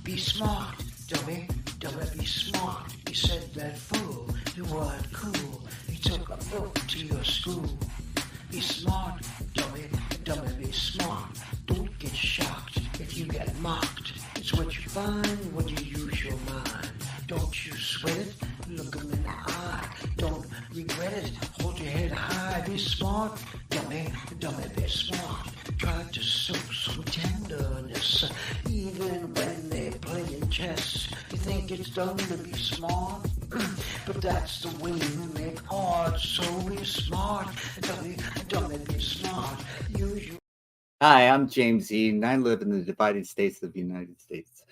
Be smart, dummy, dummy, be smart. He said that fool, you weren't cool. He took a book to your school. Be smart, dummy, dummy, be smart. Don't get shocked if you get mocked. It's what you find when you use your mind. Don't you sweat it, look 'em in the eye. Don't regret it, hold your head high. Be smart, dummy, dummy, be smart. Try to show some tenderness, even when they're playing chess. You think it's dumb to be smart? But that's the way you make art, so be smart, dummy, dummy, be smart. Use your... Hi, I'm James Eden. I live in the divided states of the United States,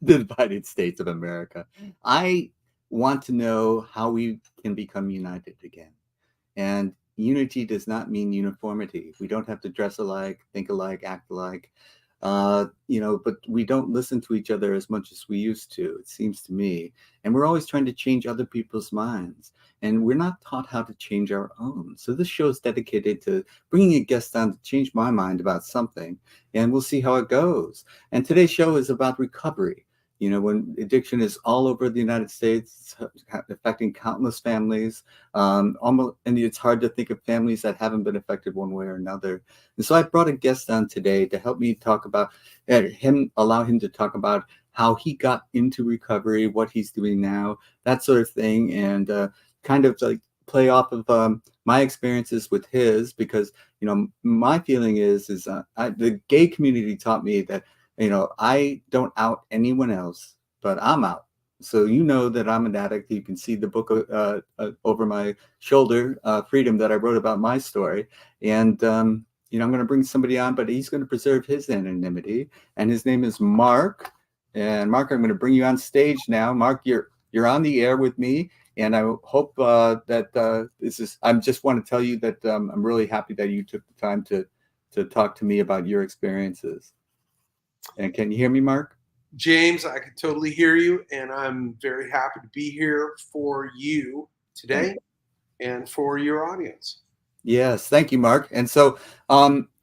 the divided states of America. I want to know how we can become united again. And unity does not mean uniformity. We don't have to dress alike, think alike, act alike. But we don't listen to each other as much as we used to, it seems to me. And we're always trying to change other people's minds. And we're not taught how to change our own. So this show is dedicated to bringing a guest on to change my mind about something. And we'll see how it goes. And today's show is about recovery. You know, when addiction is all over the United States, affecting countless families, and it's hard to think of families that haven't been affected one way or another. And so I brought a guest on today to help me talk about allow him to talk about how he got into recovery, what he's doing now, that sort of thing, and kind of like play off of my experiences with his, because my feeling is the gay community taught me that. I don't out anyone else, but I'm out. So that I'm an addict. You can see the book over my shoulder, Freedom, that I wrote about my story. And, I'm going to bring somebody on, but he's going to preserve his anonymity. And his name is Mark. And Mark, I'm going to bring you on stage now. Mark, you're on the air with me. And I hope that I just want to tell you that I'm really happy that you took the time to talk to me about your experiences. And can you hear me, Mark? James, I can totally hear you, and I'm very happy to be here for you today and for your audience. Yes, thank you, Mark. And so,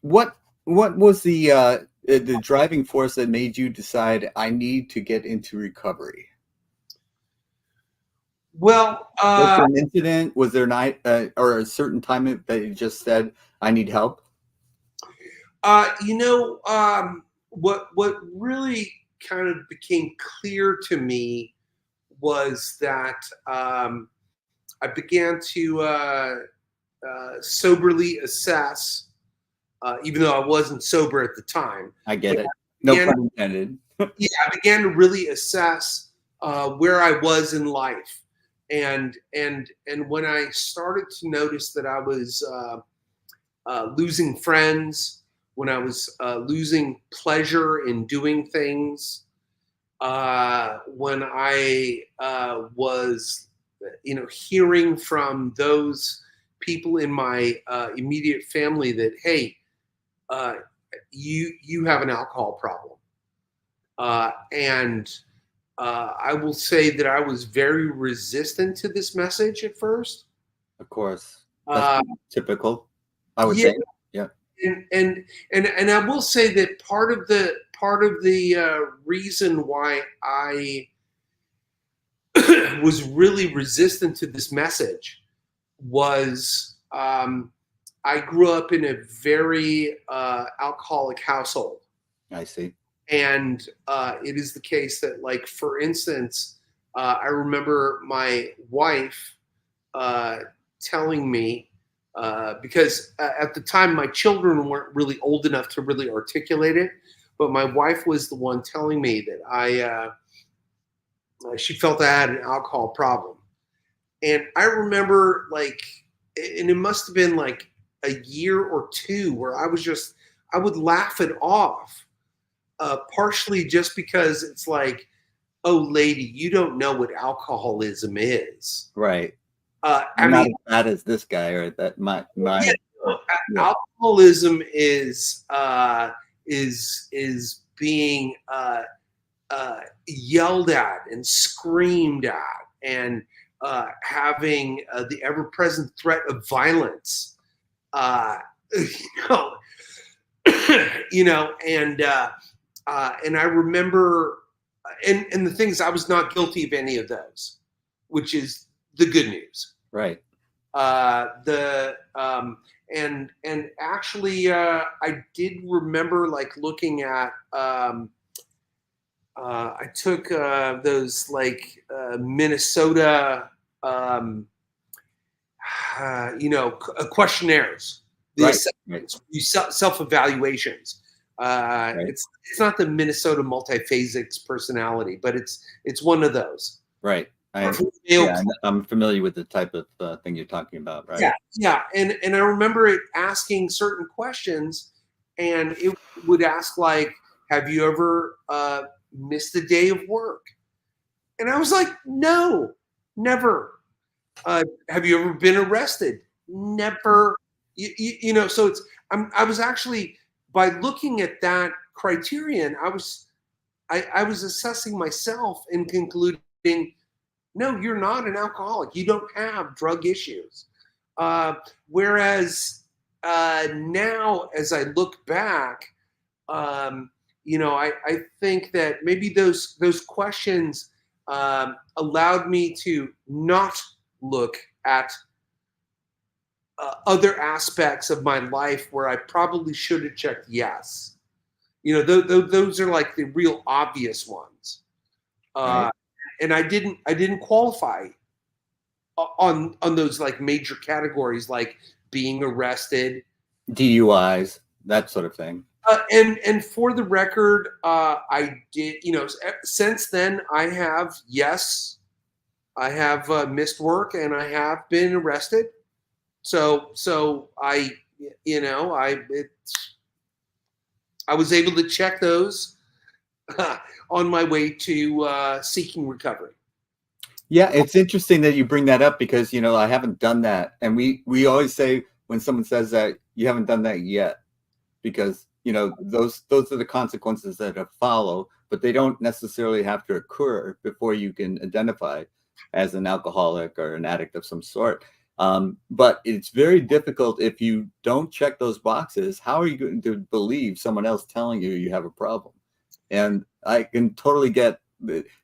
what was the driving force that made you decide I need to get into recovery? Well, was there an incident? Was there or a certain time that you just said I need help? What really kind of became clear to me was that I began to soberly assess, even though I wasn't sober at the time. I get it. No pun intended. Yeah, I began to really assess where I was in life, and when I started to notice that I was losing friends, when I was losing pleasure in doing things, when I was, hearing from those people in my immediate family that, hey, you have an alcohol problem. And I will say that I was very resistant to this message at first. Of course. That's typical, I would say. Yeah. And I will say that part of the reason why I was really resistant to this message was I grew up in a very alcoholic household. I see. And it is the case that, like, for instance, I remember my wife telling me, because at the time my children weren't really old enough to really articulate it, but my wife was the one telling me that she felt I had an alcohol problem. And I remember, and it must have been like a year or two where I would laugh it off, partially just because it's like, oh, lady, you don't know what alcoholism is. Right. I'm not as bad as this guy, or that my. Yeah, alcoholism is being yelled at and screamed at, and having the ever-present threat of violence. And I remember and the thing is, I was not guilty of any of those, which is the good news. Right. And actually, I did remember like looking at. I took those like Minnesota, questionnaires, the Right. assessments, self-evaluations. It's not the Minnesota multiphasics personality, but it's one of those. Right. I'm familiar with the type of thing you're talking about. Right. Yeah. And I remember it asking certain questions, and it would ask like, "Have you ever missed a day of work?" And I was like, "No, never." Have you ever been arrested? Never. So I was actually, by looking at that criterion, I was assessing myself and concluding, no, you're not an alcoholic. You don't have drug issues. Whereas now, as I look back, I think that maybe those questions allowed me to not look at other aspects of my life where I probably should have checked yes. Those are like the real obvious ones. Right. And I didn't qualify on those like major categories, like being arrested, DUIs, that sort of thing. And for the record, I did. Since then, I have missed work and I have been arrested. So I was able to check those on my way to seeking recovery. Yeah, it's interesting that you bring that up because, I haven't done that. And we always say when someone says that, you haven't done that yet, because, those are the consequences that follow, but they don't necessarily have to occur before you can identify as an alcoholic or an addict of some sort. But it's very difficult if you don't check those boxes. How are you going to believe someone else telling you have a problem? And I can totally get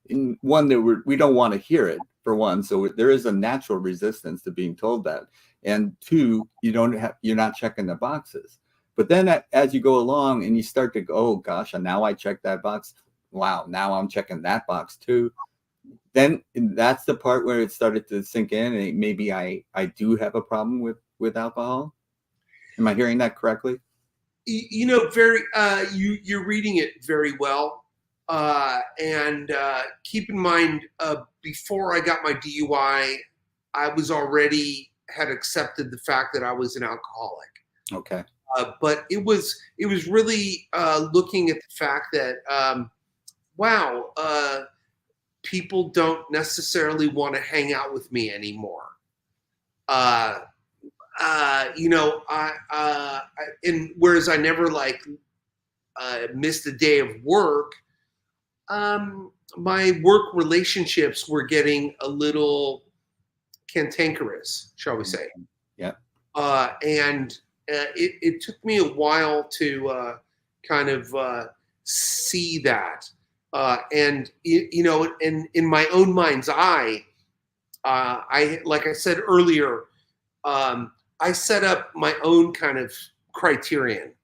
in one that we don't want to hear it, for one. So there is a natural resistance to being told that. And two, you're not checking the boxes. But then as you go along and you start to go, oh gosh, and now I checked that box. Wow, now I'm checking that box too. Then that's the part where it started to sink in, and maybe I do have a problem with alcohol. Am I hearing that correctly? You're reading it very well. And keep in mind, before I got my DUI, I was already had accepted the fact that I was an alcoholic. Okay. But it was really looking at the fact that, people don't necessarily want to hang out with me anymore. And whereas I never missed a day of work, my work relationships were getting a little cantankerous, shall we say. Yeah. And it took me a while to kind of see that. And in my own mind's eye, like I said earlier, I set up my own kind of criterion.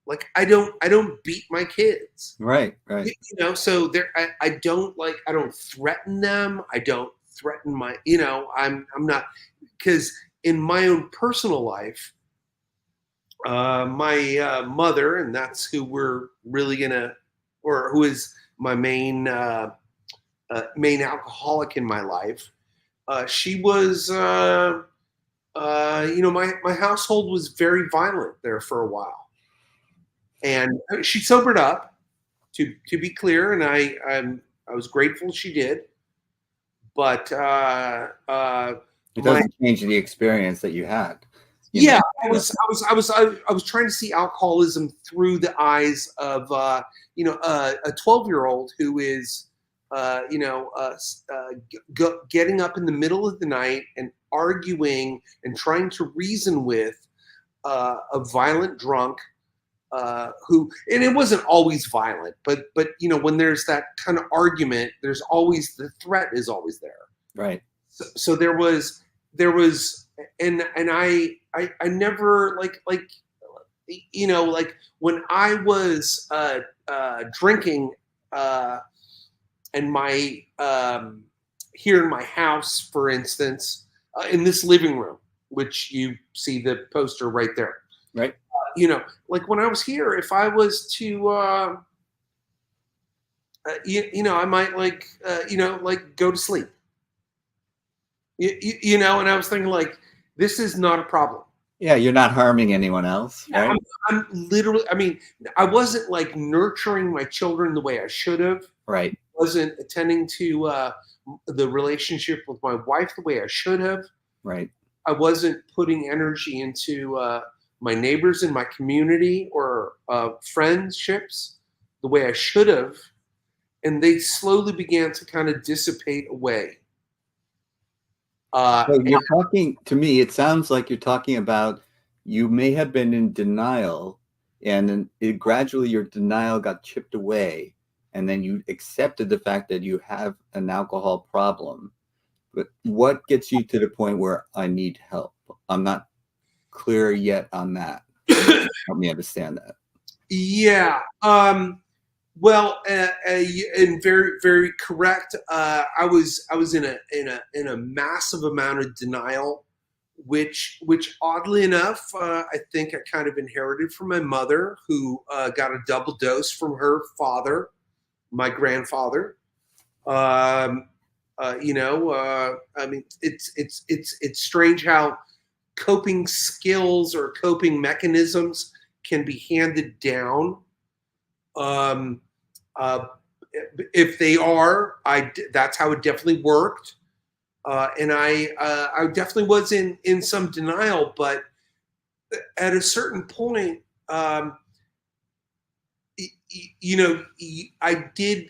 Like I don't beat my kids. Right. So I don't threaten them. I don't threaten I'm not, because in my own personal life, my mother, and that's who we're really who is my main alcoholic in my life. She was, my household was very violent there for a while, and she sobered up. To be clear, and I was grateful she did, but it doesn't change the experience that you had. I was trying to see alcoholism through the eyes of a 12-year-old who is getting up in the middle of the night and arguing and trying to reason with a violent drunk who, and it wasn't always violent, but you know, when there's that kind of argument, there's always the threat is always there. Right. So there was, and I never like, you know, like when I was drinking, and my here in my house, for instance, in this living room, which you see the poster right there. Right. You know, like when I was here, if I was to, you know, I might like, you know, like go to sleep. You know, and I was thinking like, this is not a problem. Yeah, you're not harming anyone else, Yeah, right? I'm literally, I mean, I wasn't like nurturing my children the way I should have. Right. Wasn't attending to the relationship with my wife the way I should have. Right. I wasn't putting energy into my neighbors in my community or friendships the way I should have. And they slowly began to kind of dissipate away. So you're talking to me, it sounds like you're talking about you may have been in denial, and then gradually your denial got chipped away, and then you accepted the fact that you have an alcohol problem. But what gets you to the point where I need help? I'm not clear yet on that. Help me understand that. Yeah. Well, and very, very correct. I was in a massive amount of denial, which oddly enough, I think I kind of inherited from my mother, who got a double dose from her father, my grandfather. You know, I mean, it's strange how coping skills or coping mechanisms can be handed down. If they are, that's how it definitely worked. And I definitely was in some denial, but at a certain point, you know, I did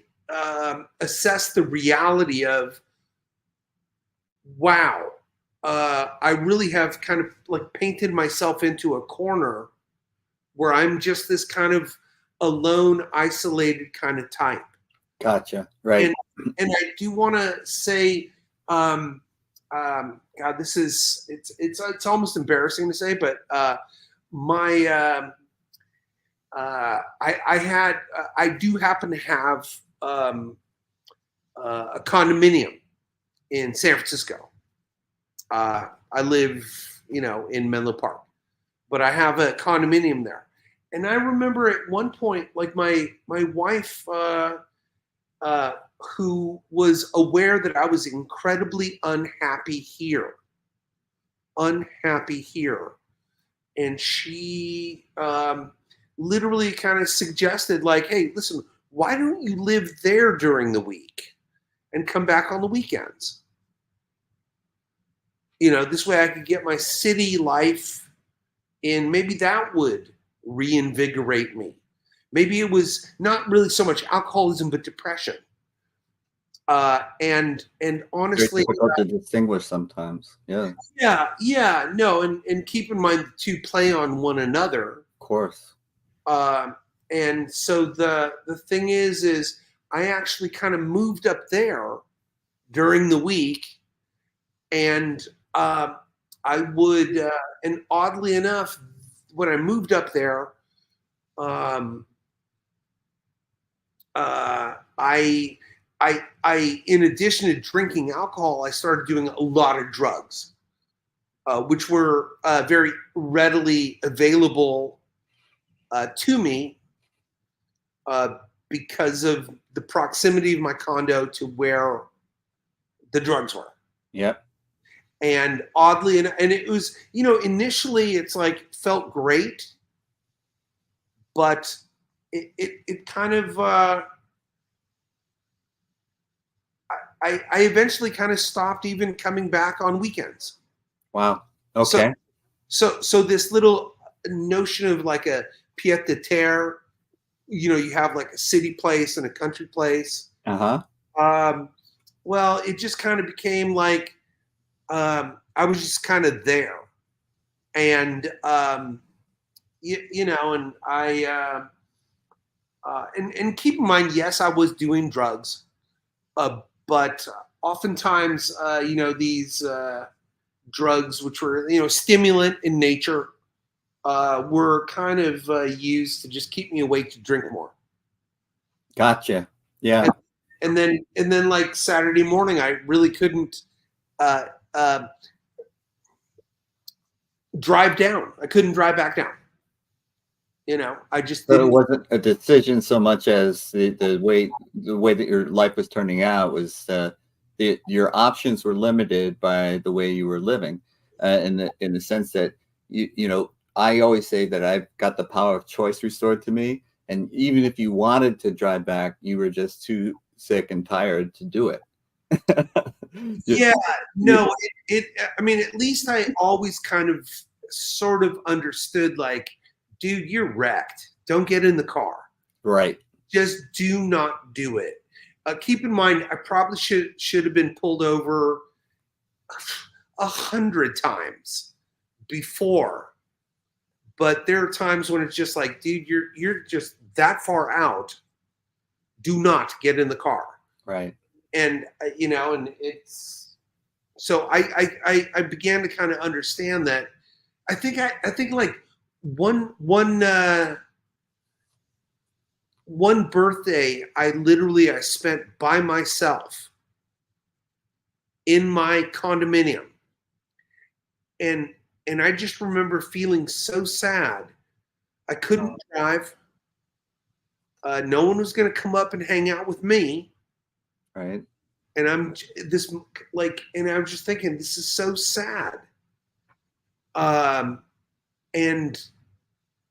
assess the reality of, wow, I really have kind of like painted myself into a corner where I'm just this kind of alone, isolated kind of type. Gotcha. Right. And I do want to say, God, this is it's almost embarrassing to say, but my I do happen to have a condominium in San Francisco. I live, you know, in Menlo Park, but I have a condominium there. And I remember at one point, like my wife, who was aware that I was incredibly unhappy here, and she literally kind of suggested, like, hey, listen, why don't you live there during the week and come back on the weekends? You know, this way I could get my city life, and maybe that would reinvigorate me. Maybe it was not really so much alcoholism, but depression. And honestly, very difficult to distinguish sometimes. Yeah. Yeah, no, and keep in mind the two play on one another. Of course. And so the thing is I actually kind of moved up there during the week, and I would, and oddly enough, when I moved up there, I in addition to drinking alcohol, I started doing a lot of drugs, which were very readily available to me because of the proximity of my condo to where the drugs were. Yep. And oddly, and it was, you know, initially it's like felt great, but it kind of, I eventually kind of stopped even coming back on weekends. Wow. Okay. So this little notion of like a pied à terre, you know, you have like a city place and a country place. Well, it just kind of became like, I was just kind of there. And, you know, and and keep in mind, yes, I was doing drugs, but oftentimes, you know, these drugs, which were, you know, stimulant in nature, were kind of used to just keep me awake to drink more. Gotcha. Yeah. And then like Saturday morning, I really couldn't uh, uh, drive down. I couldn't drive back down. You know, I just So it didn't. wasn't a decision so much as the way that your life was turning out was your options were limited by the way you were living, in the sense that you know, I always say that I've got the power of choice restored to me, and even if you wanted to drive back, you were just too sick and tired to do it. Just- Yeah, no, I mean, at least I always kind of sort of understood, like, dude, you're wrecked. Don't get in the car. right. Just do not do it. Keep in mind, I probably should have been pulled over 100 times before, but there are times when it's just like, dude, you're just that far out. Do not get in the car. Right. And you know, and it's so I began to kind of understand that. I think like one birthday, I spent by myself in my condominium, and I just remember feeling so sad. I couldn't drive. No one was going to come up and hang out with me. Right. And and I was just thinking, this is so sad. And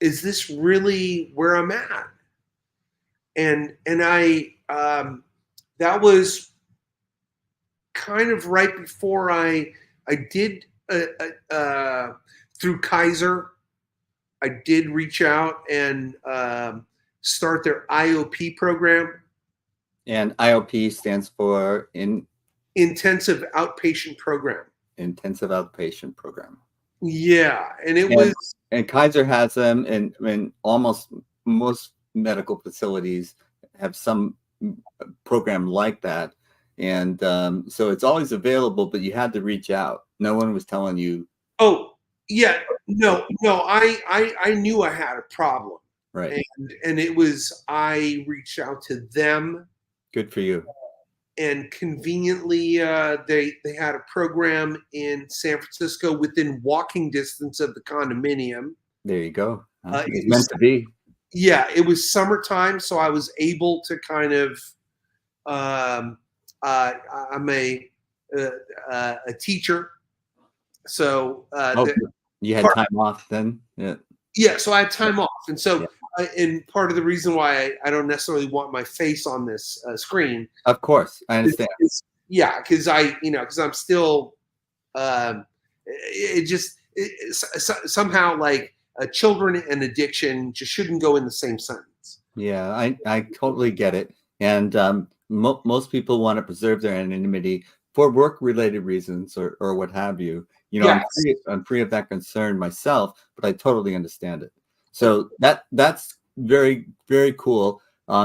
is this really where I'm at? And I, that was kind of right before I did, through Kaiser, I did reach out and start their IOP program. And IOP stands for Intensive Outpatient Program. Intensive Outpatient Program. Yeah, and Kaiser has them, and almost most medical facilities have some program like that, and so it's always available. But you had to reach out. No one was telling you. Oh yeah, no. I knew I had a problem, Right. And it was, I reached out to them. Good for you. And conveniently, they had a program in San Francisco within walking distance of the condominium. There you go. It's meant to be. Yeah, it was summertime, so I was able to kind of. I'm a teacher, so you had time off then. Yeah. Yeah, so I had time off, and so. Yeah. And part of the reason why I don't necessarily want my face on this screen. Of course, I understand. Because I'm still. Somehow like children and addiction just shouldn't go in the same sentence. Yeah, I totally get it, and most people want to preserve their anonymity for work-related reasons or what have you. You know, yes. I'm free of that concern myself, but I totally understand it. So that's very, very cool.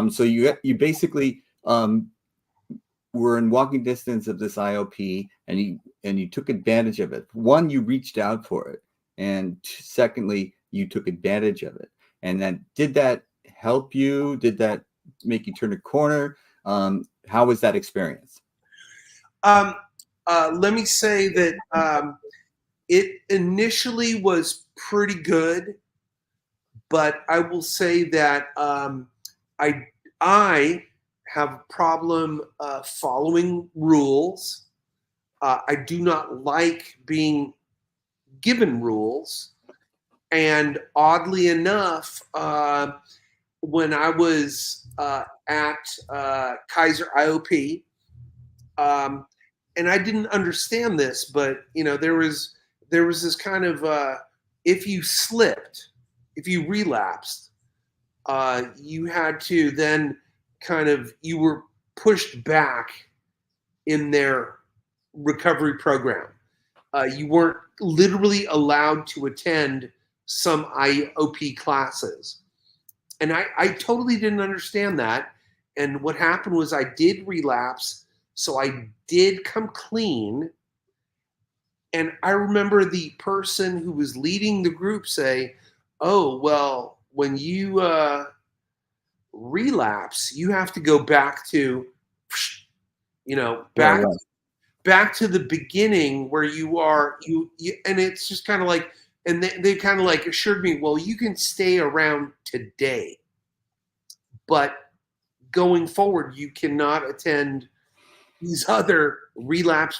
So you basically were in walking distance of this IOP, and you took advantage of it. One, you reached out for it, and secondly, you took advantage of it. And then, did that help you? Did that make you turn a corner? How was that experience? Let me say that it initially was pretty good. But I will say that I have a problem following rules. I do not like being given rules. And oddly enough, when I was at Kaiser IOP, and I didn't understand this, but you know, there was this kind of if you slipped. If you relapsed, you had to then you were pushed back in their recovery program. You weren't literally allowed to attend some IOP classes. And I totally didn't understand that. And what happened was I did relapse. So I did come clean. And I remember the person who was leading the group say, oh, well, when you relapse, you have to go back to, back to the beginning where you are, and it's just kind of like, and they kind of like assured me, well, you can stay around today, but going forward, you cannot attend these other relapse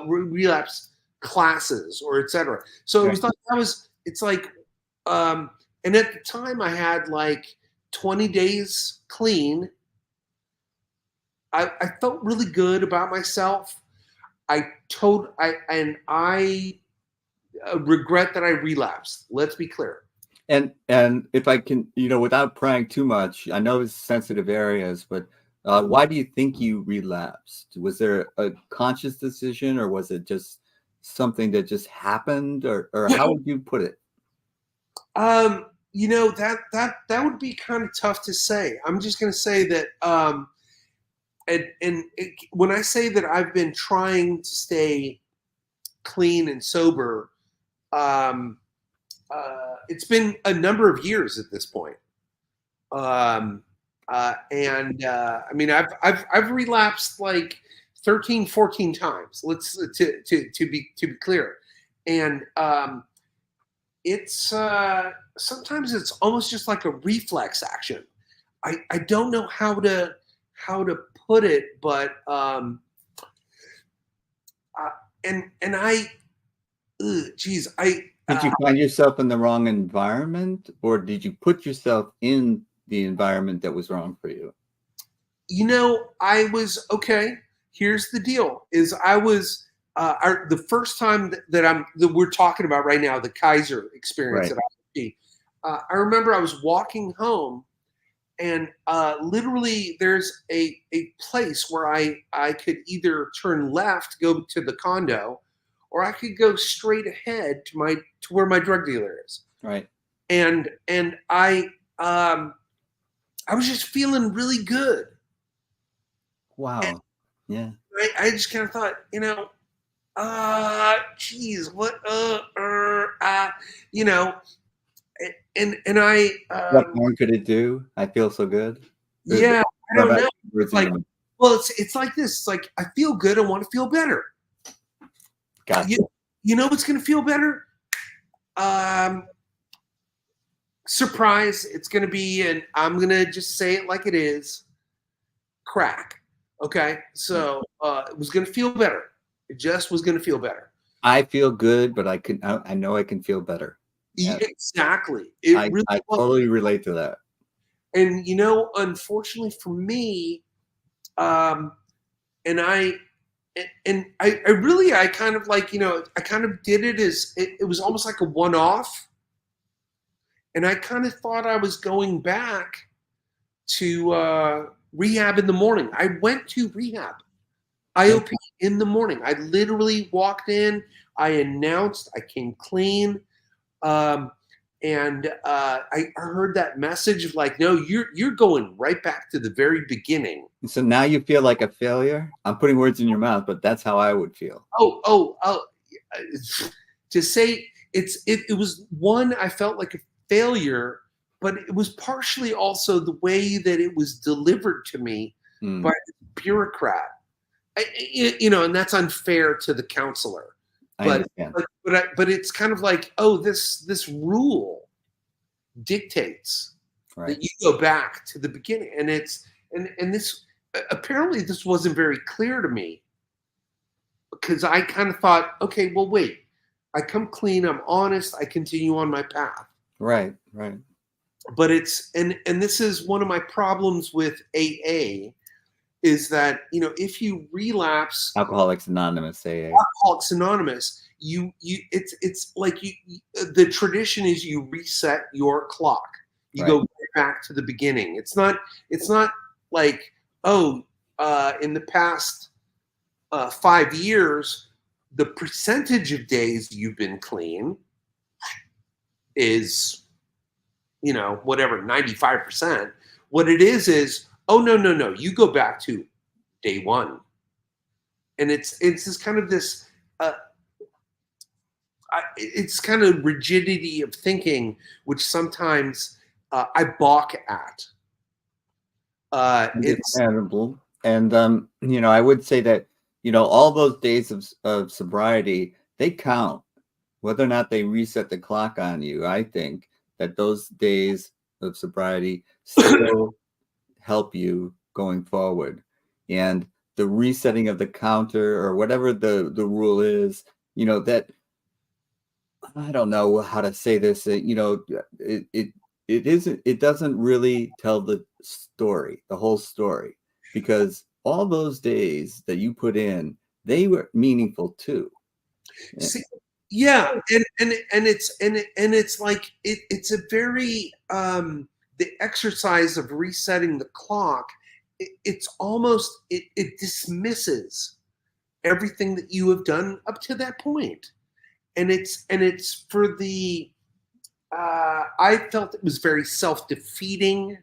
relapse classes or etc. So it was like, it's like, and at the time I had like 20 days clean. I felt really good about myself. I regret that I relapsed. Let's be clear. And if I can, without prying too much, I know it's sensitive areas, but why do you think you relapsed? Was there a conscious decision, or was it just something that just happened, or how would you put it? That would be kind of tough to say. I'm just going to say that, when I say that I've been trying to stay clean and sober, it's been a number of years at this point. I mean, I've relapsed like 13, 14 times. To be clear, and it's sometimes it's almost just like a reflex action. I don't know how to put it, but Did you find yourself in the wrong environment, or did you put yourself in the environment that was wrong for you? I was okay. Here's the deal: is I was the first time that we're talking about right now, the Kaiser experience Right. at I remember I was walking home, and literally there's a place where I could either turn left, go to the condo, or I could go straight ahead to where my drug dealer is. Right. And I was just feeling really good. Wow. And yeah. I just kind of thought, geez, what, and I, What more could it do? I feel so good. Yeah, I don't know. It's like, well, it's like this. It's like, I feel good. I want to feel better. Gotcha. You know what's going to feel better? Surprise. It's going to be, and I'm going to just say it like it is, crack. Okay? So it was going to feel better. It just was going to feel better. I feel good, but I know I can feel better. Yeah, exactly. I totally relate to that. And, unfortunately for me, I kind of like, I kind of did it as, it was almost like a one-off. And I kind of thought I was going back to rehab in the morning. I went to rehab, IOP in the morning. I literally walked in, I announced, I came clean. And I heard that message of like, no, you're going right back to the very beginning. So now you feel like a failure? I'm putting words in your mouth, but that's how I would feel. To say it was one, I felt like a failure, but it was partially also the way that it was delivered to me by the bureaucrat. And that's unfair to the counselor. But it's kind of like, this rule dictates that you go back to the beginning, and this apparently this wasn't very clear to me, because I kind of thought, okay, well, wait, I come clean, I'm honest, I continue on my path. Right. But it's and this is one of my problems with AA. Is that, if you relapse, Alcoholics Anonymous, AA. Alcoholics Anonymous, it's like the tradition is you reset your clock. You go back to the beginning. It's not like, in the past 5 years, the percentage of days you've been clean, is, whatever, 95%. What it is, oh, no, you go back to day one. And it's this kind of this, it's kind of rigidity of thinking, which sometimes I balk at. It's understandable. And, I would say that, all those days of sobriety, they count. Whether or not they reset the clock on you, I think that those days of sobriety still help you going forward. And the resetting of the counter or whatever the rule is, that I don't know how to say this, it doesn't really tell the story, the whole story, because all those days that you put in, they were meaningful too. See, yeah, and it's like it's a very the exercise of resetting the clock. It's almost it dismisses everything that you have done up to that point, and it's for the. I felt it was very self-defeating.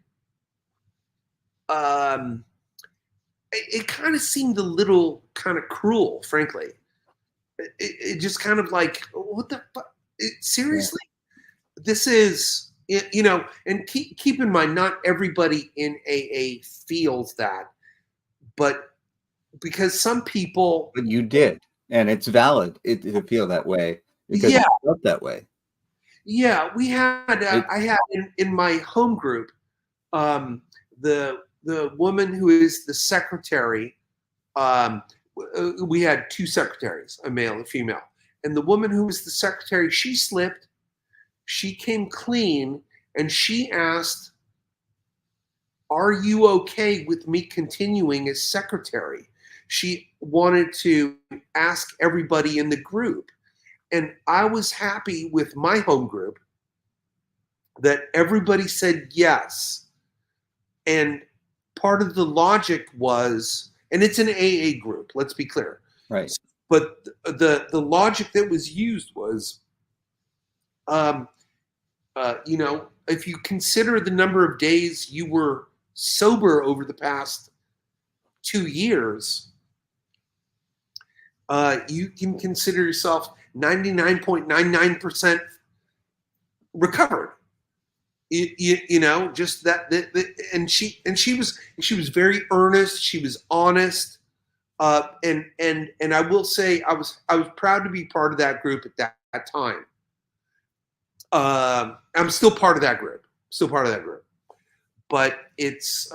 It kind of seemed a little kind of cruel, frankly. It just kind of like, what the fuck? Seriously? Yeah. This is, and keep in mind, not everybody in AA feels that, but because some people. But you did, and it's valid to feel that way because you felt that way. Yeah, we had, I had in my home group, the woman who is the secretary, we had two secretaries, a male and a female. And the woman who was the secretary, she slipped, she came clean, and she asked, "Are you okay with me continuing as secretary?" She wanted to ask everybody in the group. And I was happy with my home group that everybody said yes. And part of the logic was, and it's an AA group, let's be clear. Right. But the logic that was used was, if you consider the number of days you were sober over the past 2 years, you can consider yourself 99.99% recovered. Just that, and she was very earnest. She was honest, and I will say I was proud to be part of that group at that time. I'm still part of that group. But it's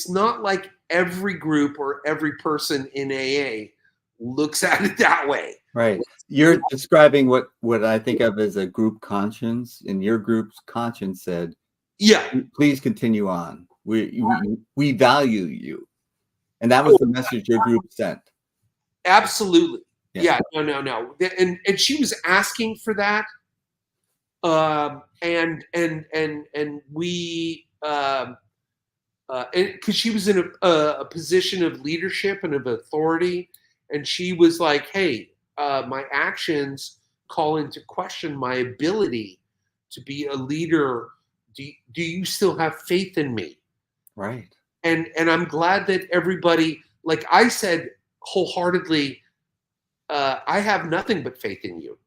not like every group or every person in AA looks at it that way. Right. You're describing what I think of as a group conscience, and your group's conscience said, "Yeah, please continue on. We value you," and that was the message your group sent. Absolutely. Yeah. No. And she was asking for that, and we, because she was in a position of leadership and of authority. And she was like, "Hey, my actions call into question my ability to be a leader. Do you still have faith in me?" Right. And I'm glad that everybody, like I said wholeheartedly, I have nothing but faith in you.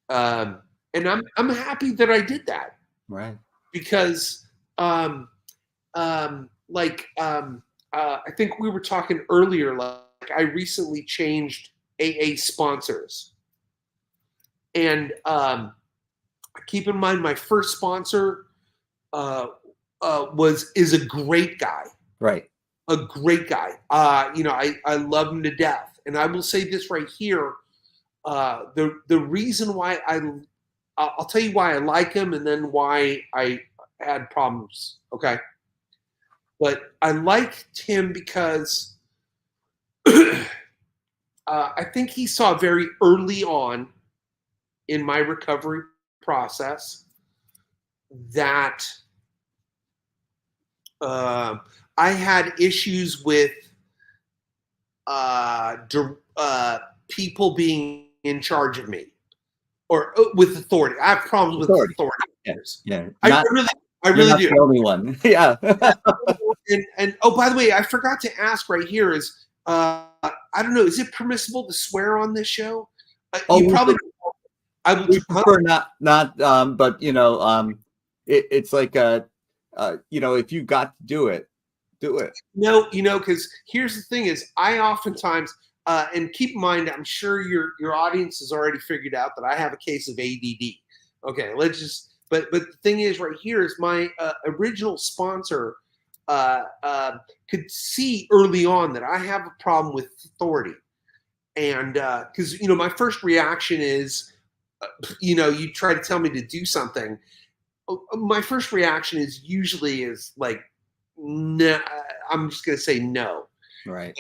And I'm happy that I did that. Right. Because I think we were talking earlier, like I recently changed AA sponsors. And keep in mind, my first sponsor is a great guy. Right. A great guy. I love him to death. And I will say this right here. The reason why I'll tell you why I like him and then why I had problems. Okay. But I liked him because I think he saw very early on in my recovery process that I had issues with people being in charge of me. or with authority. I have problems with authority Yeah, figures. yeah. I really do. The only one. Yeah. And oh, by the way, I forgot to ask right here is I don't know, is it permissible to swear on this show? You probably I would prefer not but it's like if you got to do it, do it. No, because here's the thing is I oftentimes and keep in mind, I'm sure your audience has already figured out that I have a case of ADD. Okay, but the thing is right here is my original sponsor could see early on that I have a problem with authority. And because, my first reaction is, you try to tell me to do something. My first reaction is usually like, no, I'm just going to say no. Right.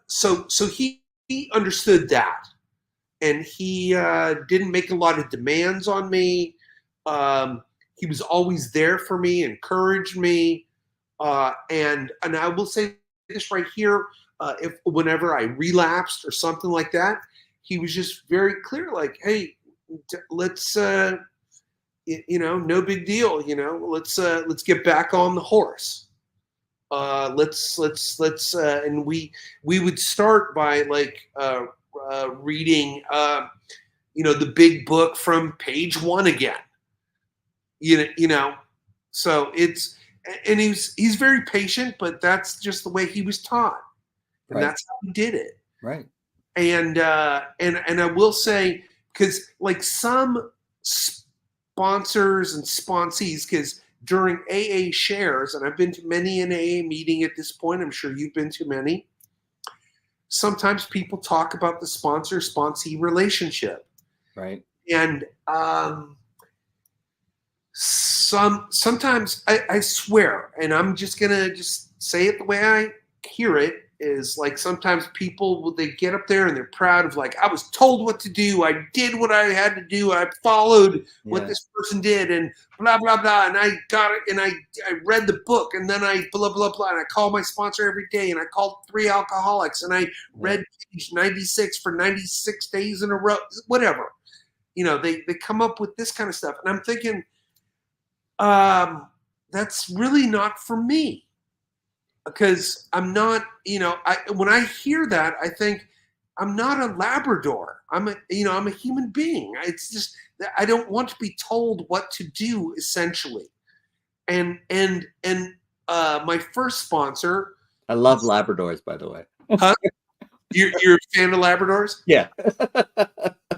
So he understood that. And he didn't make a lot of demands on me. He was always there for me, encouraged me. And I will say this right here, whenever I relapsed or something like that, he was just very clear, like, hey, let's, no big deal, let's get back on the horse. And we would start by reading, the big book from page 1 again, so and he's very patient, but that's just the way he was taught. And right. That's how he did it. Right. And I will say, because like some sponsors and sponsees, because during AA shares, and I've been to many an AA meeting at this point, I'm sure you've been to many, sometimes people talk about the sponsor-sponsee relationship. Right. And sometimes I swear, and I'm just going to just say it the way I hear it, is like sometimes people, they get up there and they're proud of like, I was told what to do. I did what I had to do. I followed what this person did and blah, blah, blah. And I got it. And I read the book and then I blah, blah, blah. And I called my sponsor every day and I called 3 alcoholics and I read page 96 for 96 days in a row, whatever. They come up with this kind of stuff. And I'm thinking, that's really not for me. Because I'm not, when I hear that, I think I'm not a Labrador. I'm a human being. It's just, I don't want to be told what to do, essentially. And my first sponsor. I love Labradors, by the way. Huh? You're a fan of Labradors? Yeah.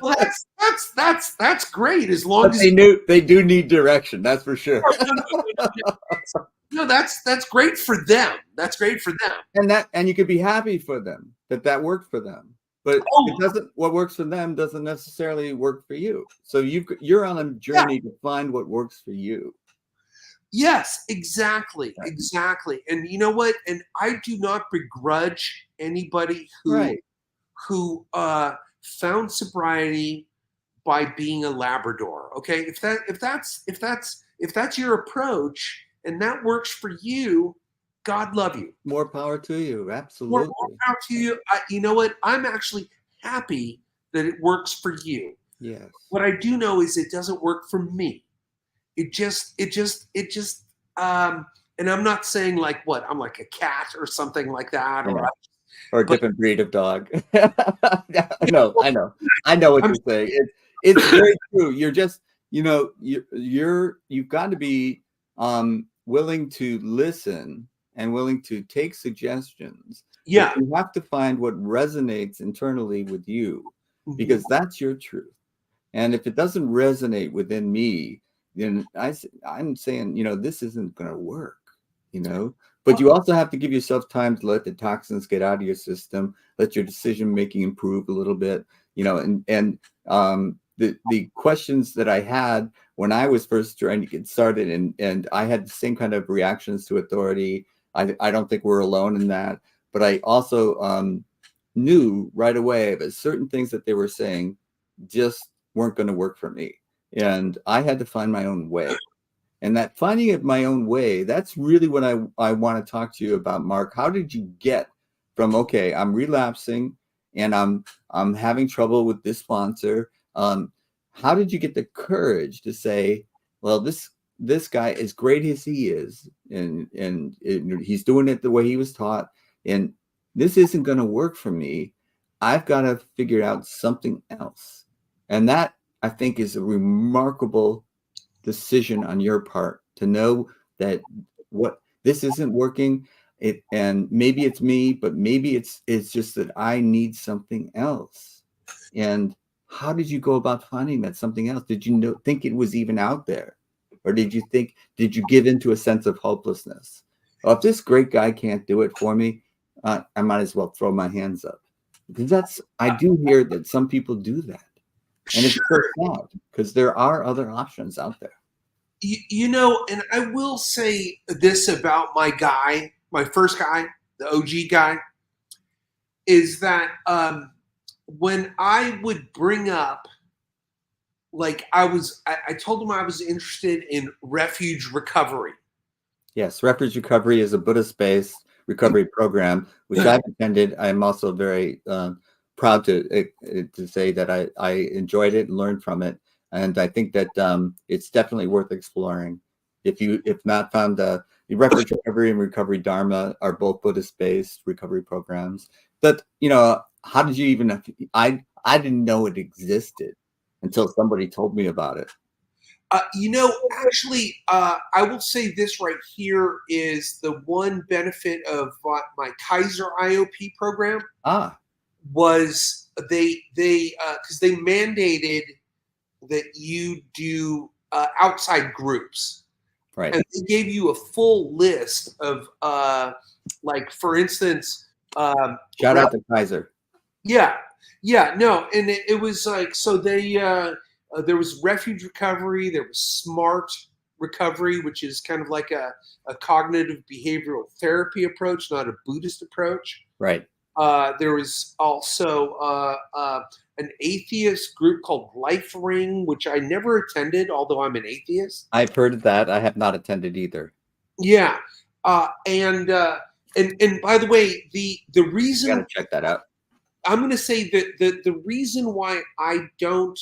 Well, that's great. As long as they do need direction. That's for sure. No, that's great for them. That's great for them. And you could be happy for them that worked for them. But it doesn't. What works for them doesn't necessarily work for you. So you're on a journey to find what works for you. Yes, exactly. And you know what? And I do not begrudge anybody who found sobriety by being a Labrador. Okay, if that's your approach and that works for you, God love you. More power to you. Absolutely. More power to you. You know what? I'm actually happy that it works for you. Yes. What I do know is it doesn't work for me. It just and I'm not saying like what, I'm like a cat or something like that, or a different breed of dog. No, I know what you're saying. It's very true. You're just, you've got to be willing to listen and willing to take suggestions. Yeah. You have to find what resonates internally with you, because that's your truth. And if it doesn't resonate within me, then I'm saying, this isn't going to work, But you also have to give yourself time to let the toxins get out of your system, let your decision making improve a little bit, and the questions that I had when I was first trying to get started, and I had the same kind of reactions to authority. I don't think we're alone in that, but I also knew right away that certain things that they were saying just weren't going to work for me. And I had to find my own way. And that finding of my own way, that's really what I want to talk to you about, Mark. How did you get from, okay, I'm relapsing and I'm having trouble with this sponsor. How did you get the courage to say, well, this guy, as great as he is, and he's doing it the way he was taught, and this isn't going to work for me. I've got to figure out something else. And that, I think, is a remarkable decision on your part, to know that what this isn't working. And maybe it's me, but maybe it's just that I need something else. And how did you go about finding that something else? Did you think it was even out there? Or did you give into a sense of hopelessness? Oh, if this great guy can't do it for me, I might as well throw my hands up. Because I do hear that some people do that. And it's so sad, because there are other options out there. You know, and I will say this about my first guy, the OG guy, is that when I would bring up, like, I told him I was interested in refuge recovery. Yes, Refuge Recovery is a Buddhist-based recovery program, which I've attended. I'm also very proud to say that I enjoyed it and learned from it. And I think that it's definitely worth exploring. If not found, the Refuge Recovery and Recovery Dharma are both Buddhist-based recovery programs. But, how did you even? I didn't know it existed until somebody told me about it. Actually, I will say this right here is the one benefit of my Kaiser IOP program. Was they because they mandated that you do outside groups, right? And they gave you a full list of like, for instance, shout out to Kaiser. Yeah, no, and it was like, so they there was refuge recovery, there was smart recovery, which is kind of like a cognitive behavioral therapy approach, not a Buddhist approach. Right. There was also an atheist group called Life Ring, which I never attended, although I'm an atheist. I've heard of that. I have not attended either. Yeah, and by the way, the reason, I gotta check that out. I'm going to say that the reason why I don't,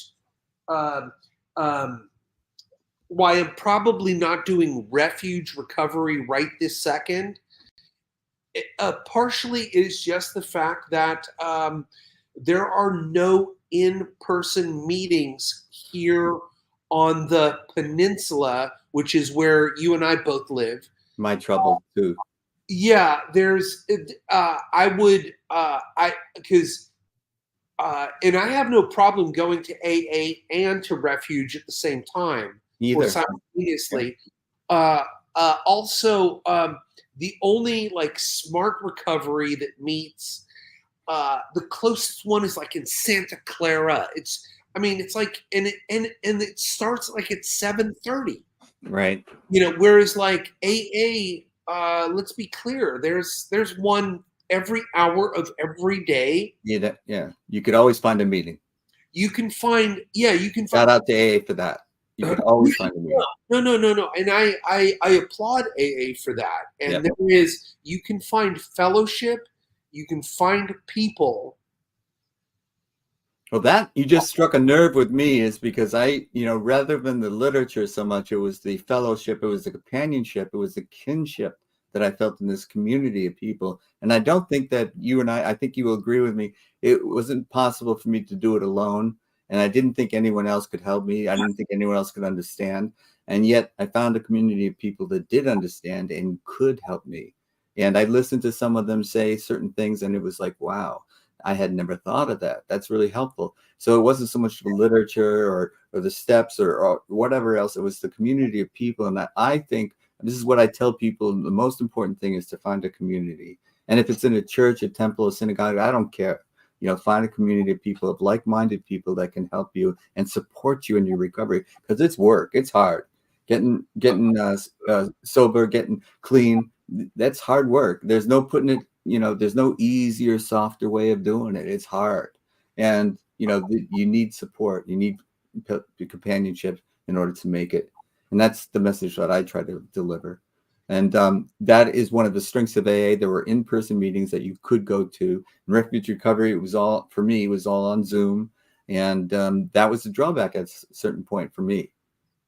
why I'm probably not doing refuge recovery right this second, partially is just the fact that there are no in-person meetings here on the peninsula, which is where you and I both live. My trouble too. Yeah, there's. And I have no problem going to AA and to Refuge at the same time, either, or simultaneously. Also, the only like smart recovery that meets the closest one is like in Santa Clara. It's like, and it starts like at 7:30. Right. Whereas like AA. Let's be clear. There's one every hour of every day. Yeah. You could always find a meeting. You can find. Shout out to AA for that. You could always find a meeting. No. And I applaud AA for that. And you can find fellowship. You can find people. Well, that you just struck a nerve with me, is because rather than the literature so much, it was the fellowship, it was the companionship, it was the kinship that I felt in this community of people. And I don't think that you and I think you will agree with me, it wasn't possible for me to do it alone. And I didn't think anyone else could help me. I didn't think anyone else could understand. And yet I found a community of people that did understand and could help me. And I listened to some of them say certain things, and it was like, wow, I had never thought of that. That's really helpful. So it wasn't so much the literature or the steps or whatever else. It was the community of people. And I think this is what I tell people. The most important thing is to find a community. And if it's in a church, a temple, a synagogue, I don't care. Find a community of people, of like-minded people that can help you and support you in your recovery, because it's work. It's hard. Getting sober, getting clean. That's hard work. There's no putting it. There's no easier, softer way of doing it. It's hard. And, you need support. You need companionship in order to make it. And that's the message that I try to deliver. And that is one of the strengths of AA. There were in-person meetings that you could go to. In Refuge Recovery, it was all, for me, it was all on Zoom. And that was the drawback at a certain point for me.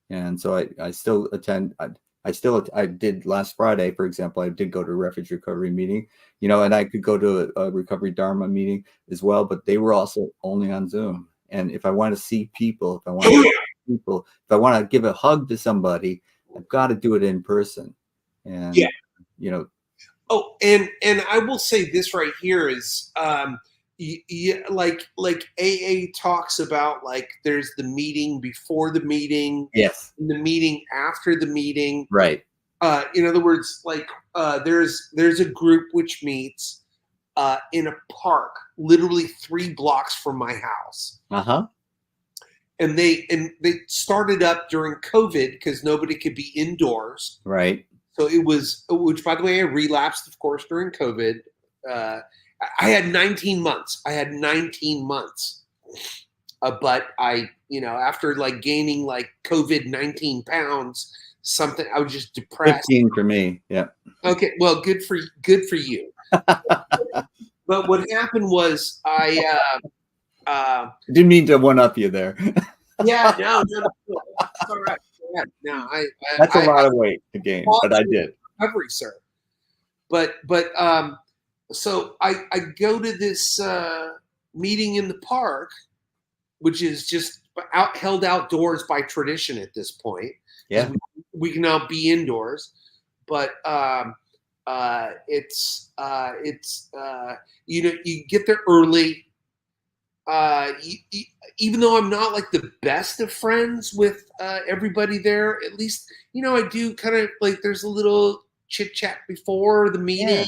And so I still attend. I did last Friday, for example, I did go to a Refuge Recovery meeting, and I could go to a Recovery Dharma meeting as well, but they were also only on Zoom. And if I want to see people, if I want to give a hug to somebody, I've got to do it in person. And Oh, and I will say this right here is like AA talks about, like, there's the meeting before the meeting, yes, and the meeting after the meeting, right. In other words, like, there's a group which meets in a park literally 3 blocks from my house. And they started up during COVID because nobody could be indoors, right? So it was, which, by the way, I relapsed, of course, during COVID. I had 19 months. But I, after like gaining like COVID 19 pounds, I was just depressed. 15 for me. Yeah. Okay. Well, good for you. But what happened was I didn't mean to one up you there. Yeah, no. It's all right. No, that's a lot of weight to gain, but I did. Recovery, sir. But so I go to this meeting in the park, which is just held outdoors by tradition at this point. Yeah, we can now be indoors, but it's you get there early. Even though I'm not like the best of friends with everybody there, at least, I do kind of like, there's a little chit chat before the meeting. Yeah.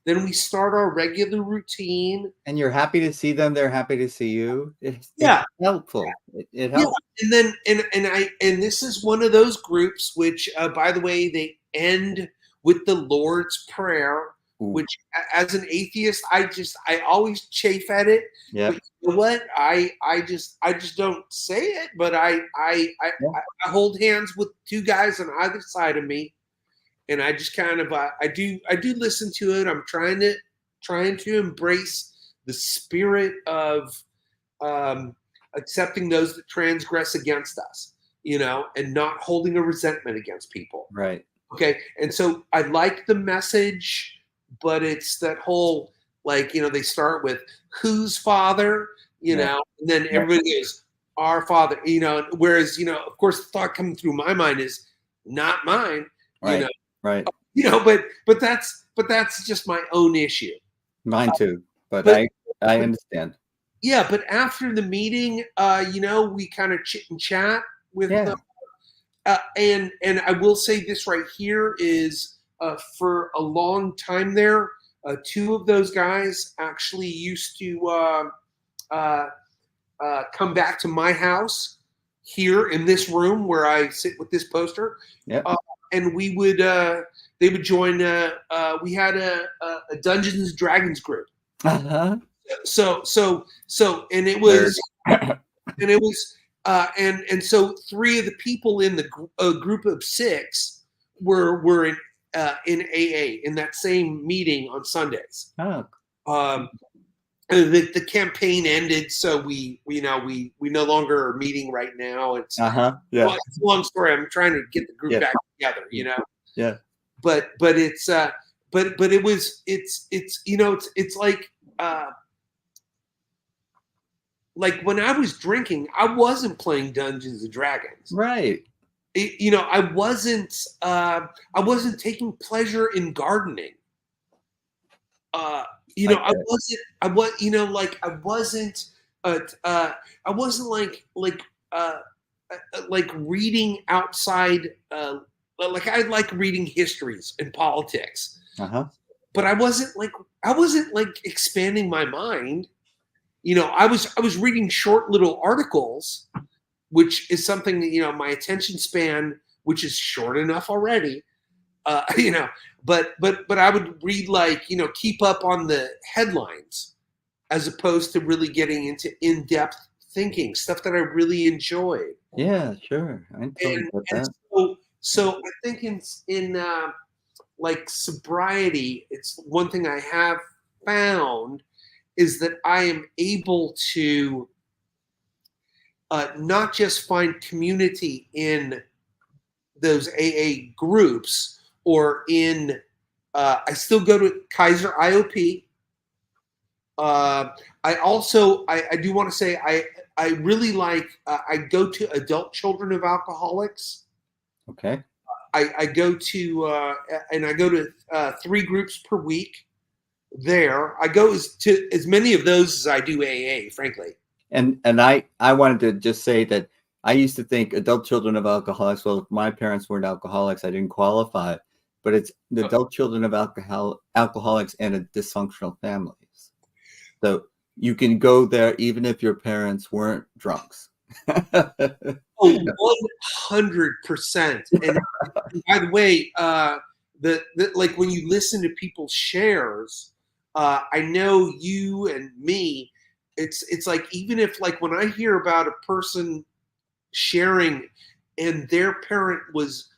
Then we start our regular routine. And you're happy to see them. They're happy to see you. It's helpful. It helps. Yeah. And this is one of those groups which, by the way, they end with the Lord's Prayer. Ooh. Which, as an atheist, I always chafe at it. Yeah. But you know what? I just don't say it. But I hold hands with 2 guys on either side of me, and I just kind of I do listen to it. I'm trying to embrace the spirit of accepting those that transgress against us, and not holding a resentment against people. Right. Okay. And so I like the message. But it's that whole, like, they start with whose father, know, and then everybody is our Father, whereas, of course, the thought coming through my mind is not mine, right. Right. But that's just my own issue. Mine too. But I understand. Yeah. But after the meeting, we kind of chit and chat with them. And I will say this right here is, for a long time there, 2 of those guys actually used to come back to my house here in this room where I sit with this poster. Yep. And we would, they would join. We had a Dungeons and Dragons group. Uh-huh. So, and it was, and so 3 of the people in the group of 6 were in AA in that same meeting on Sundays. Oh. The campaign ended, so we no longer are meeting right now. It's yeah. Well, it's a long story. I'm trying to get the group back together. Yeah. But it's but it was it's like when I was drinking, I wasn't playing Dungeons and Dragons. Right. I wasn't taking pleasure in gardening. I wasn't like reading outside. Like I like reading histories and politics. But I wasn't like expanding my mind. I was reading short little articles, which is something that, my attention span, which is short enough already, but I would read keep up on the headlines as opposed to really getting into in-depth thinking, stuff that I really enjoyed. Yeah, sure. I totally get that. So I think in like sobriety, it's one thing I have found is that I am able to not just find community in those AA groups or in, I still go to Kaiser IOP. I also, I do want to say, I really like, I go to Adult Children of Alcoholics. Okay. I go to, and I go to 3 groups per week there. I go to as many of those as I do AA, frankly. And I wanted to just say that I used to think adult children of alcoholics, well, if my parents weren't alcoholics, I didn't qualify, but it's the adult children of alcoholics and dysfunctional families. So you can go there even if your parents weren't drunks. Oh, 100%. And by the way, the like when you listen to people's shares, I know you and me, it's like, even if, like, when I hear about a person sharing and their parent was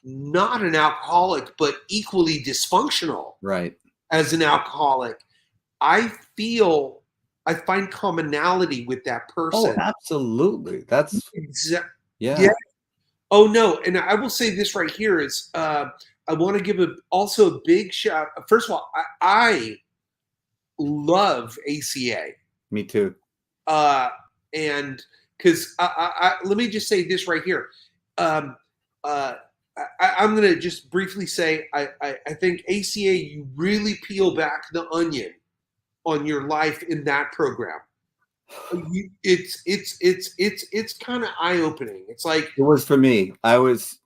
not an alcoholic but equally dysfunctional Right. as an alcoholic, I find commonality with that person. Oh, absolutely. That's Yeah. Oh no, and I will say this right here is, I want to give also a big shout. First of all, I love ACA. Me too. And because let me just say this right here. I'm going to just briefly say, I think ACA, you really peel back the onion on your life in that program. It's kind of eye-opening. It's like, it was for me. I was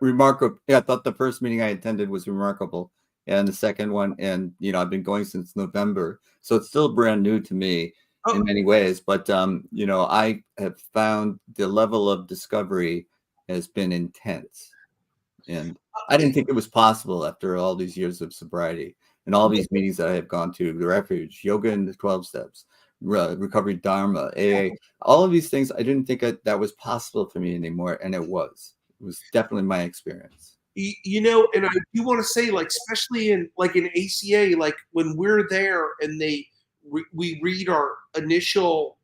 remarkable. Yeah, I thought the first meeting I attended was remarkable, and the second one, and I've been going since November, so it's still brand new to me in many ways. But I have found the level of discovery has been intense, and I didn't think it was possible after all these years of sobriety and all these meetings that I have gone to, the Refuge, yoga and the 12 steps, recovery Dharma, AA, all of these things. I didn't think that was possible for me anymore, and it was definitely my experience. And I do want to say, like, especially in ACA, like when we're there and we read our initial,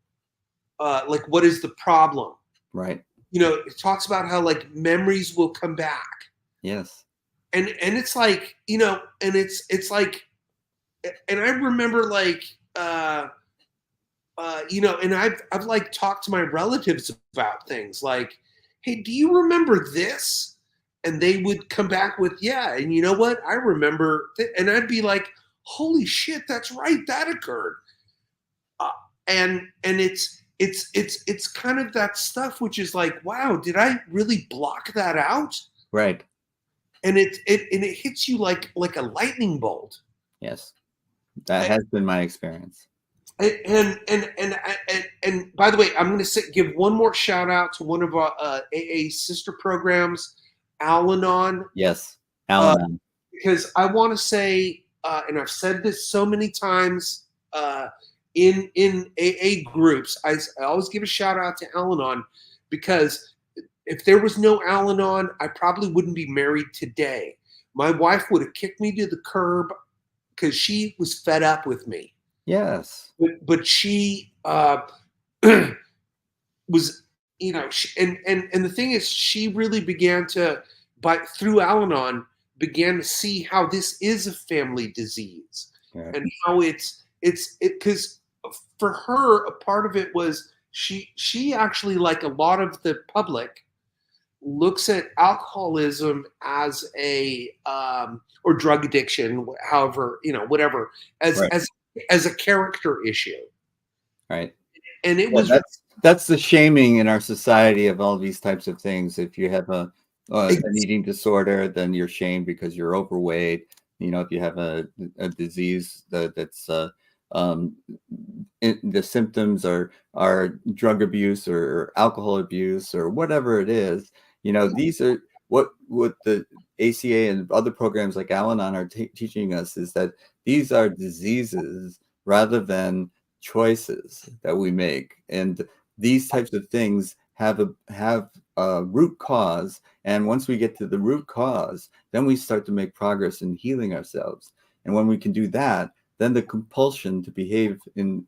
like, what is the problem? Right. It talks about how, like, memories will come back. Yes. And it's like, and it's like, and I remember, like, and I've like talked to my relatives about things like, hey, do you remember this? And they would come back with, yeah. And you know what? I remember. And I'd be like, holy shit, that's right. That occurred. And it's kind of that stuff, which is like, wow, did I really block that out? Right. And it hits you like a lightning bolt. Yes. That has been my experience. And by the way, I'm going to give one more shout out to one of our AA sister programs, Al-Anon. Yes, Al-Anon. Because I want to say, and I've said this so many times in AA groups, I always give a shout out to Al-Anon, because if there was no Al-Anon, I probably wouldn't be married today. My wife would have kicked me to the curb because she was fed up with me. Yes. But she was, and the thing is, she really began to, through Al-Anon, began to see how this is a family disease. Right. And how it's because for her, a part of it was she actually, like a lot of the public, looks at alcoholism as a or drug addiction, however, whatever, as right. as a character issue. Right. And it was that's the shaming in our society of all these types of things. If you have an eating disorder, then you're shamed because you're overweight. If you have a disease that's the symptoms are drug abuse or alcohol abuse or whatever it is. These are what the ACA and other programs like Al-Anon are teaching us, is that these are diseases rather than choices that we make, and these types of things have root cause. And once we get to the root cause, then we start to make progress in healing ourselves. And when we can do that, then the compulsion to behave in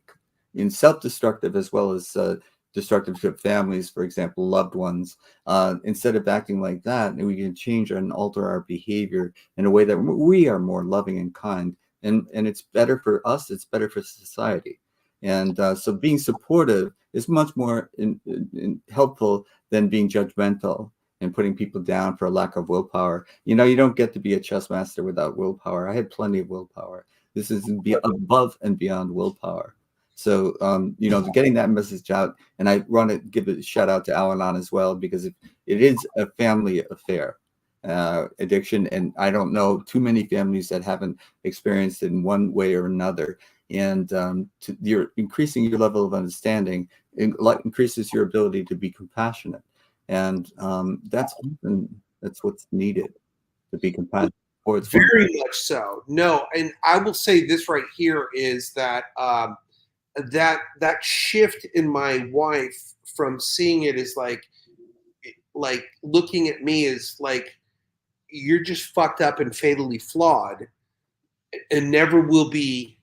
self-destructive as well as destructive to families, for example, loved ones, instead of acting like that, we can change and alter our behavior in a way that we are more loving and kind. And it's better for us, it's better for society. And so being supportive is much more helpful than being judgmental and putting people down for a lack of willpower. You know, you don't get to be a chess master without willpower. I had plenty of willpower. This is above and beyond willpower. So, you know, getting that message out, and I want to give a shout out to Al-Anon as well, because it is a family affair, addiction. And I don't know too many families that haven't experienced it in one way or another. And you're increasing your level of understanding, increases your ability to be compassionate. And that's what's needed, to be compassionate. Very much so. No, and I will say this right here is that that shift in my wife from seeing it as like looking at me as like, you're just fucked up and fatally flawed and never will be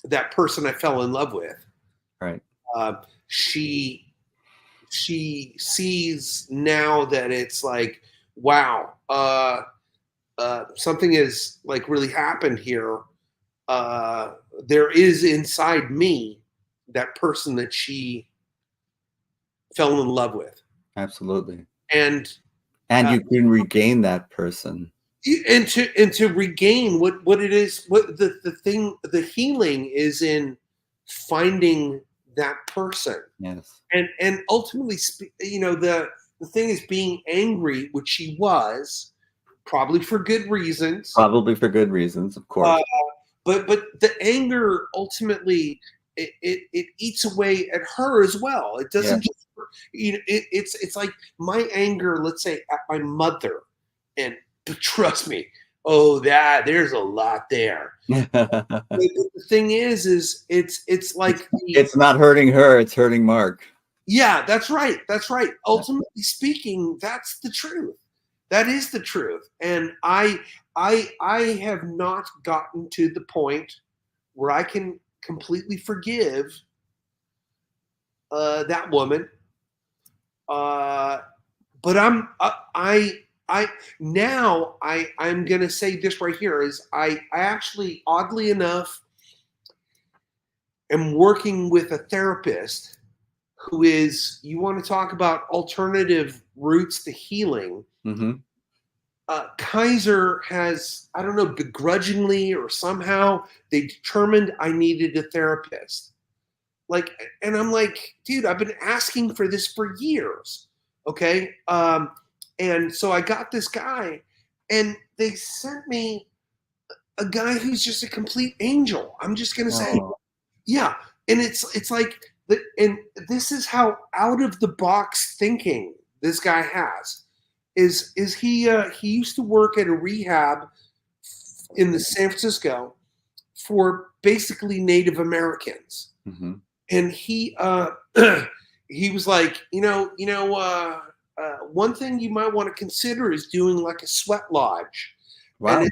that person I fell in love with. Right. She sees now that it's like, wow, something has like really happened here. There is inside me that person that she fell in love with. Absolutely. And you can regain that person. And to regain what it is, what the healing is in finding that person. Yes. And ultimately, you know, the thing is being angry, which she was, probably for good reasons. Probably for good reasons, of course. But the anger ultimately it eats away at her as well. It doesn't just, you know, it's like my anger, let's say at my mother, and trust me, there's a lot there. The thing is it's like it's not hurting her, it's hurting Mark. Yeah, that's right. Ultimately speaking, that's the truth. That is the truth. And I have not gotten to the point where I can completely forgive that woman. But I'm gonna say this right here is I actually, oddly enough, am working with a therapist who is, you want to talk about alternative routes to healing. Mm-hmm. Kaiser has, I don't know, begrudgingly or somehow they determined I needed a therapist. Like, and I'm like, dude, I've been asking for this for years. Okay. And so I got this guy, and they sent me a guy who's just a complete angel. I'm just going to say, yeah. And it's like, and this is how out of the box thinking this guy has. Is he used to work at a rehab in the San Francisco for basically Native Americans. Mm-hmm. And he was like, one thing you might want to consider is doing like a sweat lodge. Wow.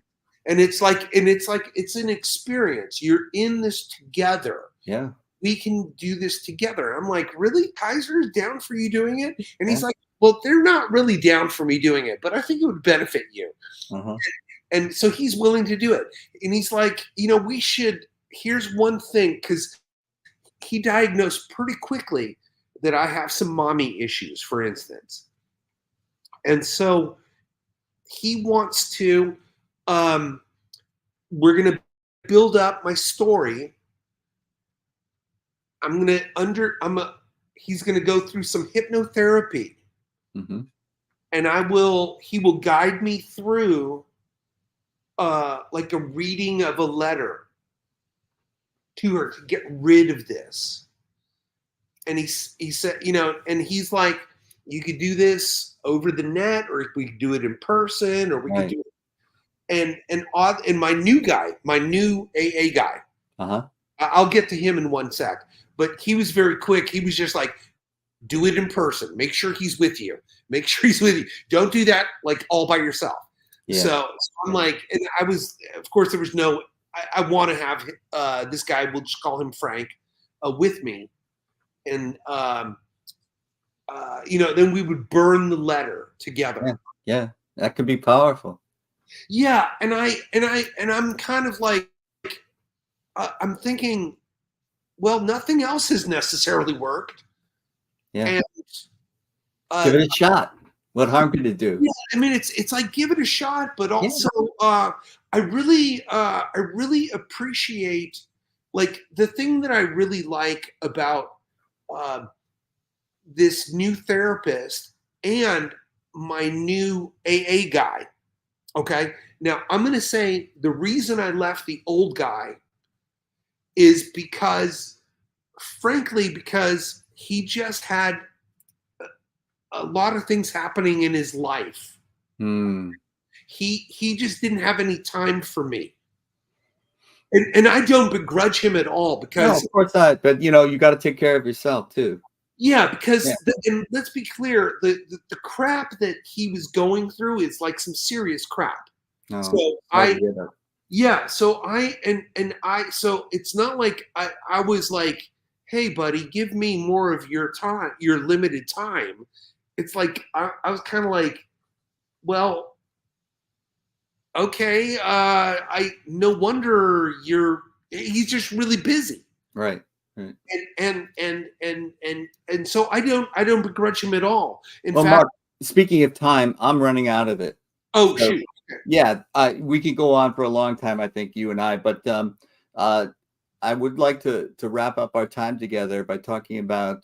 And it's an experience. You're in this together. Yeah. We can do this together. I'm like, really? Kaiser is down for you doing it? And he's like, well, they're not really down for me doing it, but I think it would benefit you. Uh-huh. And so he's willing to do it. And he's like, here's one thing, because he diagnosed pretty quickly that I have some mommy issues, for instance. And so he wants to, we're going to build up my story. He's going to go through some hypnotherapy. Mm-hmm. And he will guide me through like a reading of a letter to her to get rid of this. And he said, and he's like, you could do this over the net, or we could do it in person, or we could do it. And my new AA guy, uh-huh. I'll get to him in one sec, but he was very quick. He was just like, Do it in person. Make sure he's with you. Make sure he's with you. Don't do that like all by yourself. Yeah. So I'm like, and I was, of course, there was no. I want to have this guy. We'll just call him Frank, with me, and then we would burn the letter together. Yeah, that could be powerful. Yeah, and I'm kind of like, I'm thinking, well, nothing else has necessarily worked. Yeah. And, give it a shot. What harm could it do? Yeah, I mean, it's like give it a shot, but also I really appreciate, like, the thing that I really like about this new therapist and my new AA guy. Okay, now I'm going to say the reason I left the old guy is because, frankly, because he just had a lot of things happening in his life. He just didn't have any time for me, and I don't begrudge him at all, because no, of course not. But you got to take care of yourself too. Yeah, because and let's be clear, the crap that he was going through is like some serious crap. No, so so it's not like I was like, hey buddy, give me more of your time, your limited time. It's like I was kind of like, well, okay, no wonder he's just really busy. Right. And so I don't begrudge him at all. In fact, Mark, speaking of time, I'm running out of it. Oh, so, shoot. Okay. Yeah, we could go on for a long time, I think, you and I, but I would like to wrap up our time together by talking about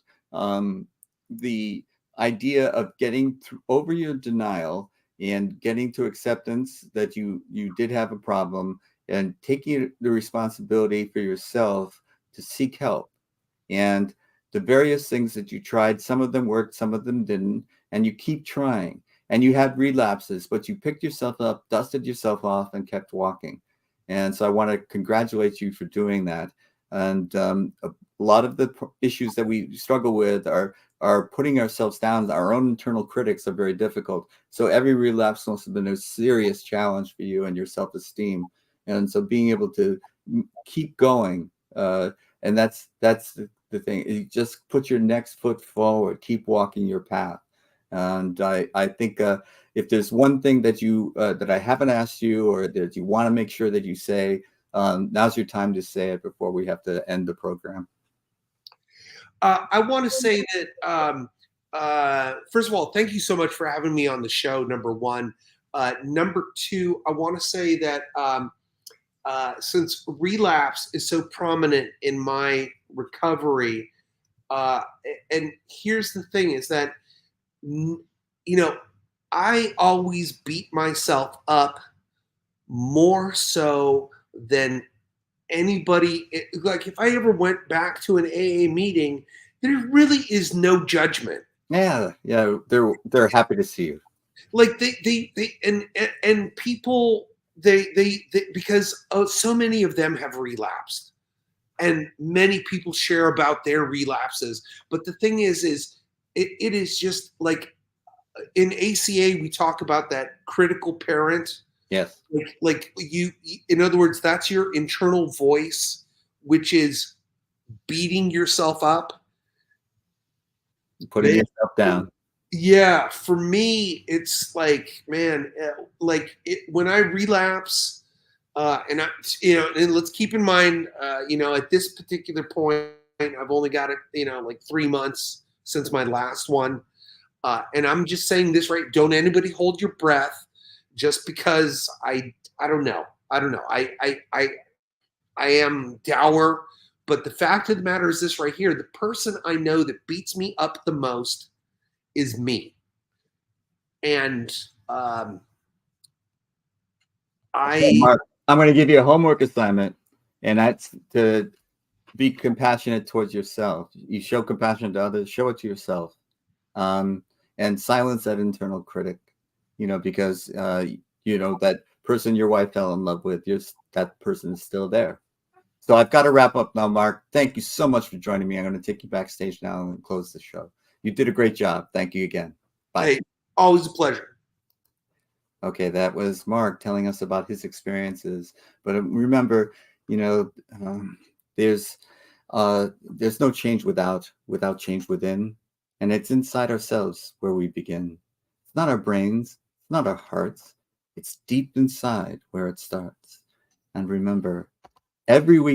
the idea of getting over your denial and getting to acceptance that you did have a problem, and taking the responsibility for yourself to seek help. And the various things that you tried, some of them worked, some of them didn't, and you keep trying. And you had relapses, but you picked yourself up, dusted yourself off, and kept walking. And so I want to congratulate you for doing that. And a lot of the issues that we struggle with are putting ourselves down. Our own internal critics are very difficult. So every relapse must have been a serious challenge for you and your self-esteem. And so being able to keep going, and that's the thing. You just put your next foot forward, keep walking your path. And I think if there's one thing that that I haven't asked you, or that you want to make sure that you say, now's your time to say it before we have to end the program. I want to say that, first of all, thank you so much for having me on the show, number one. Number two, I want to say that since relapse is so prominent in my recovery, and here's the thing is that, I always beat myself up more so than anybody. Like, if I ever went back to an AA meeting, there really is no judgment. Yeah, they're happy to see you. Like they and people they because so many of them have relapsed, and many people share about their relapses. But the thing is it is just like, in ACA we talk about that critical parent. Yes. Like you, in other words, that's your internal voice, which is beating yourself up, putting yourself down. Yeah, for me, it's like, man, when I relapse, and let's keep in mind, at this particular point, I've only got it, like 3 months since my last one, and I'm just saying this, right? Don't anybody hold your breath. Just because I don't know. I am dour, but the fact of the matter is this right here: the person I know that beats me up the most is me. And Mark, I'm going to give you a homework assignment, and that's to be compassionate towards yourself. You show compassion to others, show it to yourself, and silence that internal critic. Because that person your wife fell in love with, that person is still there. So I've got to wrap up now, Mark. Thank you so much for joining me. I'm going to take you backstage now and close the show. You did a great job. Thank you again. Bye. Hey, always a pleasure. Okay, that was Mark telling us about his experiences. But remember, you know, there's no change without change within, and it's inside ourselves where we begin. It's not our brains, it's not our hearts. It's deep inside where it starts. And remember, every week